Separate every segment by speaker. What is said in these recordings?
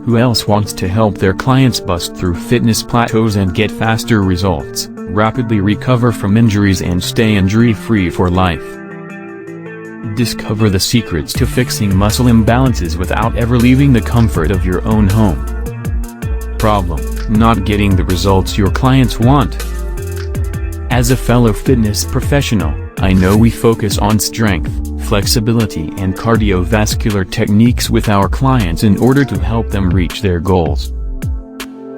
Speaker 1: Who else wants to help their clients bust through fitness plateaus and get faster results, rapidly recover from injuries and stay injury-free for life? Discover the secrets to fixing muscle imbalances without ever leaving the comfort of your own home. Problem: not getting the results your clients want. As a fellow fitness professional, I know we focus on strength, flexibility and cardiovascular techniques with our clients in order to help them reach their goals.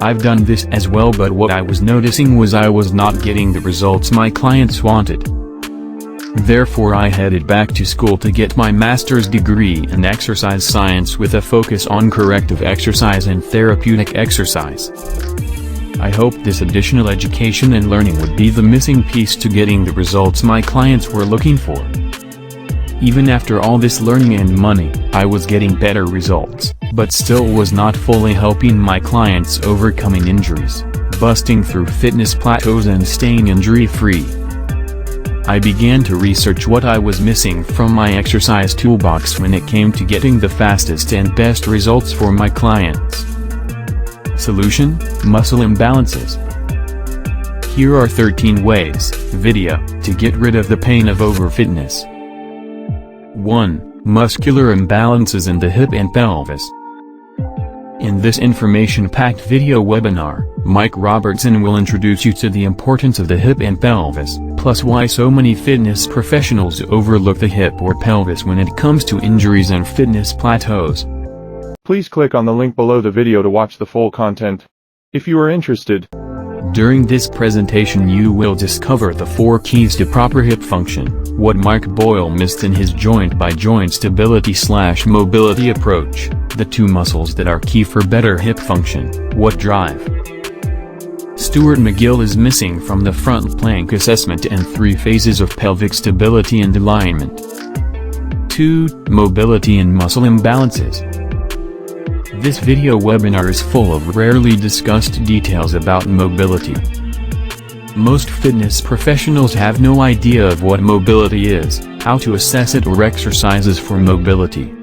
Speaker 1: I've done this as well, but what I was noticing was I was not getting the results my clients wanted. Therefore I headed back to school to get my master's degree in exercise science with a focus on corrective exercise and therapeutic exercise. I hope this additional education and learning would be the missing piece to getting the results my clients were looking for. Even after all this learning and money, I was getting better results, but still was not fully helping my clients overcoming injuries, busting through fitness plateaus and staying injury-free. I began to research what I was missing from my exercise toolbox when it came to getting the fastest and best results for my clients. Solution: muscle imbalances. Here are 13 ways, video, to get rid of the pain of overfitness. 1. Muscular imbalances in the hip and pelvis. In this information-packed video webinar, Mike Robertson will introduce you to the importance of the hip and pelvis, plus why so many fitness professionals overlook the hip or pelvis when it comes to injuries and fitness plateaus.
Speaker 2: Please click on the link below the video to watch the full content, if you are interested.
Speaker 1: During this presentation you will discover the 4 keys to proper hip function, what Mark Boyle missed in his joint-by-joint stability/mobility approach, the 2 muscles that are key for better hip function, what drive Stuart McGill is missing from the front plank assessment, and 3 phases of pelvic stability and alignment. 2. Mobility and muscle imbalances. This video webinar is full of rarely discussed details about mobility. Most fitness professionals have no idea of what mobility is, how to assess it or exercises for mobility.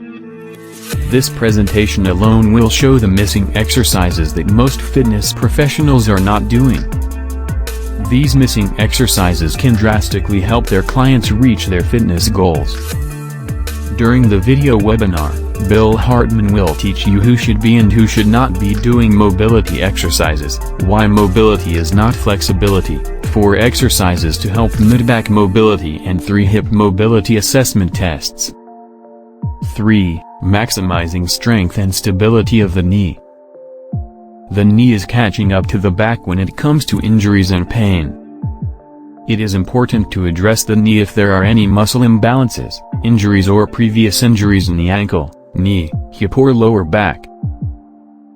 Speaker 1: This presentation alone will show the missing exercises that most fitness professionals are not doing. These missing exercises can drastically help their clients reach their fitness goals. During the video webinar, Bill Hartman will teach you who should be and who should not be doing mobility exercises, why mobility is not flexibility, 4 exercises to help mid-back mobility and 3 hip mobility assessment tests. 3. Maximizing strength and stability of the knee. The knee is catching up to the back when it comes to injuries and pain. It is important to address the knee if there are any muscle imbalances, injuries or previous injuries in the ankle, knee, hip or lower back.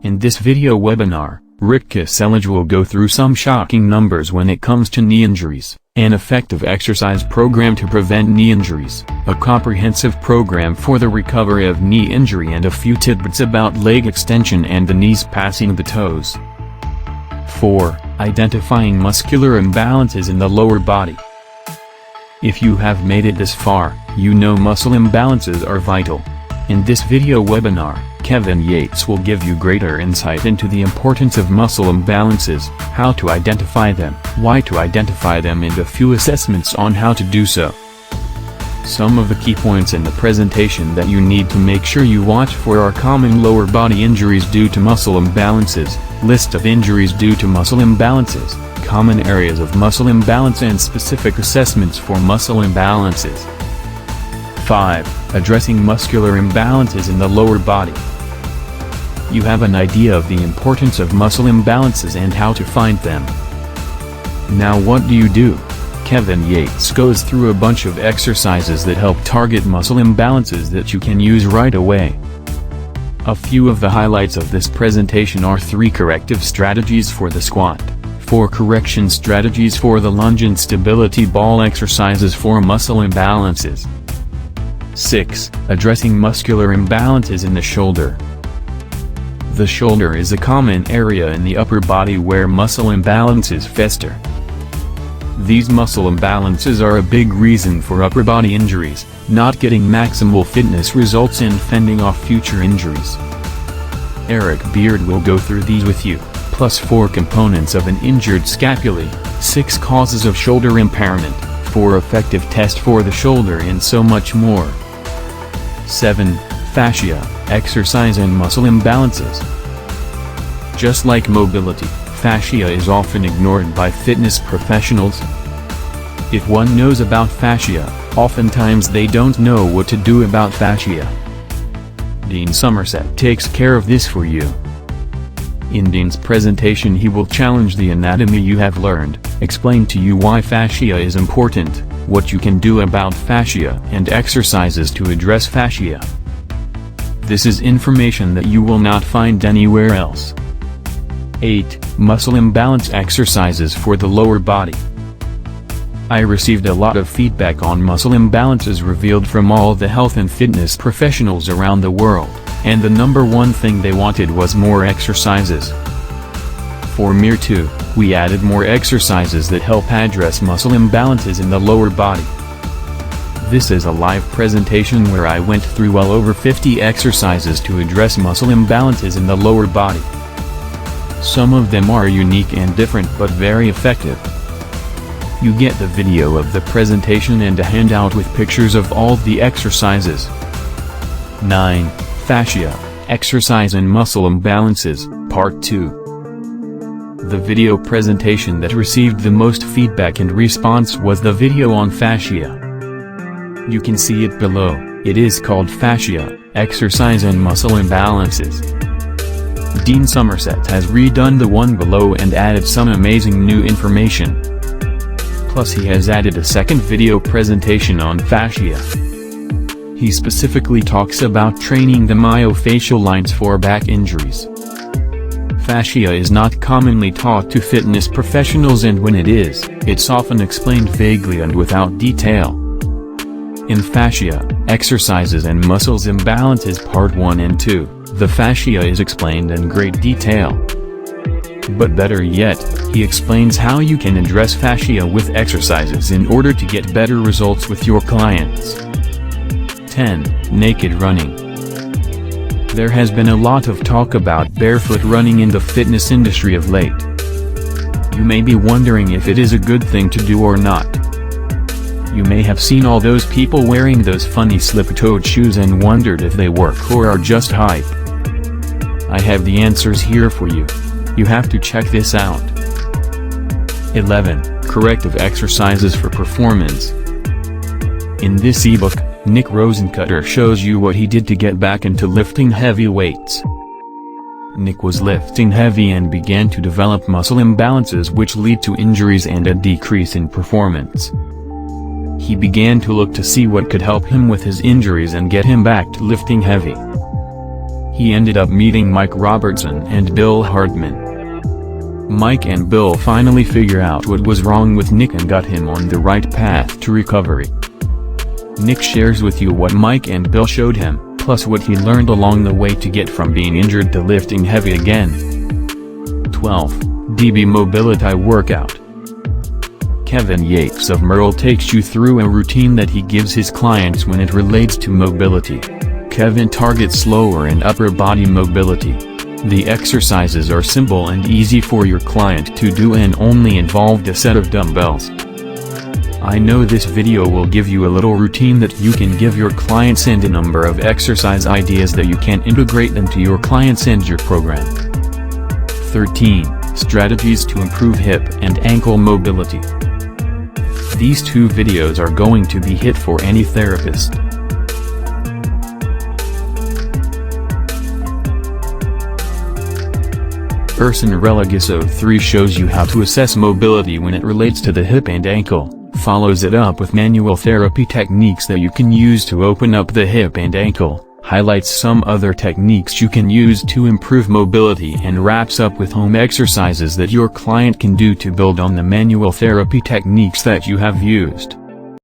Speaker 1: In this video webinar, Rick Kaselage will go through some shocking numbers when it comes to knee injuries, an effective exercise program to prevent knee injuries, a comprehensive program for the recovery of knee injury, and a few tidbits about leg extension and the knees passing the toes. 4. Identifying muscular imbalances in the lower body. If you have made it this far, you know muscle imbalances are vital. In this video webinar, Kevin Yates will give you greater insight into the importance of muscle imbalances, how to identify them, why to identify them, and a few assessments on how to do so. Some of the key points in the presentation that you need to make sure you watch for are common lower body injuries due to muscle imbalances, list of injuries due to muscle imbalances, common areas of muscle imbalance and specific assessments for muscle imbalances. 5. Addressing muscular imbalances in the lower body. You have an idea of the importance of muscle imbalances and how to find them. Now what do? Kevin Yates goes through a bunch of exercises that help target muscle imbalances that you can use right away. A few of the highlights of this presentation are 3 corrective strategies for the squat, 4 correction strategies for the lunge, and stability ball exercises for muscle imbalances. 6. Addressing muscular imbalances in the shoulder. The shoulder is a common area in the upper body where muscle imbalances fester. These muscle imbalances are a big reason for upper body injuries, not getting maximal fitness results and fending off future injuries. Eric Beard will go through these with you, plus 4 components of an injured scapulae, 6 causes of shoulder impairment, 4 effective tests for the shoulder and so much more. 7. Fascia, exercise and muscle imbalances. Just like mobility, fascia is often ignored by fitness professionals. If one knows about fascia, oftentimes they don't know what to do about fascia. Dean Somerset takes care of this for you. In Dean's presentation he will challenge the anatomy you have learned, explain to you why fascia is important, what you can do about fascia and exercises to address fascia. This is information that you will not find anywhere else. 8. Muscle imbalance exercises for the lower body. I received a lot of feedback on muscle imbalances revealed from all the health and fitness professionals around the world, and the number one thing they wanted was more exercises. For MIR 2, we added more exercises that help address muscle imbalances in the lower body. This is a live presentation where I went through well over 50 exercises to address muscle imbalances in the lower body. Some of them are unique and different but very effective. You get the video of the presentation and a handout with pictures of all the exercises. 9. Fascia, exercise and muscle imbalances, Part 2. The video presentation that received the most feedback and response was the video on fascia. You can see it below. It is called Fascia, Exercise and Muscle Imbalances. Dean Somerset has redone the one below and added some amazing new information. Plus he has added a second video presentation on fascia. He specifically talks about training the myofascial lines for back injuries. Fascia is not commonly taught to fitness professionals, and when it is, it's often explained vaguely and without detail. In Fascia, Exercises and Muscles Imbalances Part 1 and 2, the fascia is explained in great detail. But better yet, he explains how you can address fascia with exercises in order to get better results with your clients. 10. Naked running. There has been a lot of talk about barefoot running in the fitness industry of late. You may be wondering if it is a good thing to do or not. You may have seen all those people wearing those funny slip-toed shoes and wondered if they work or are just hype. I have the answers here for you. You have to check this out. 11. Corrective exercises for performance. In this ebook, Nick Rosencutter shows you what he did to get back into lifting heavy weights. Nick was lifting heavy and began to develop muscle imbalances which lead to injuries and a decrease in performance. He began to look to see what could help him with his injuries and get him back to lifting heavy. He ended up meeting Mike Robertson and Bill Hardman. Mike and Bill finally figure out what was wrong with Nick and got him on the right path to recovery. Nick shares with you what Mike and Bill showed him, plus what he learned along the way to get from being injured to lifting heavy again. 12. DB Mobility Workout. Kevin Yates of Merle takes you through a routine that he gives his clients when it relates to mobility. Kevin targets lower and upper body mobility. The exercises are simple and easy for your client to do and only involved a set of dumbbells. I know this video will give you a little routine that you can give your clients and a number of exercise ideas that you can integrate into your clients and your program. 13. Strategies to improve hip and ankle mobility. These 2 videos are going to be hit for any therapist. Urson Religiso 3 shows you how to assess mobility when it relates to the hip and ankle, follows it up with manual therapy techniques that you can use to open up the hip and ankle, highlights some other techniques you can use to improve mobility, and wraps up with home exercises that your client can do to build on the manual therapy techniques that you have used.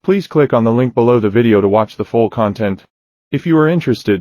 Speaker 2: Please click on the link below the video to watch the full content. If you are interested,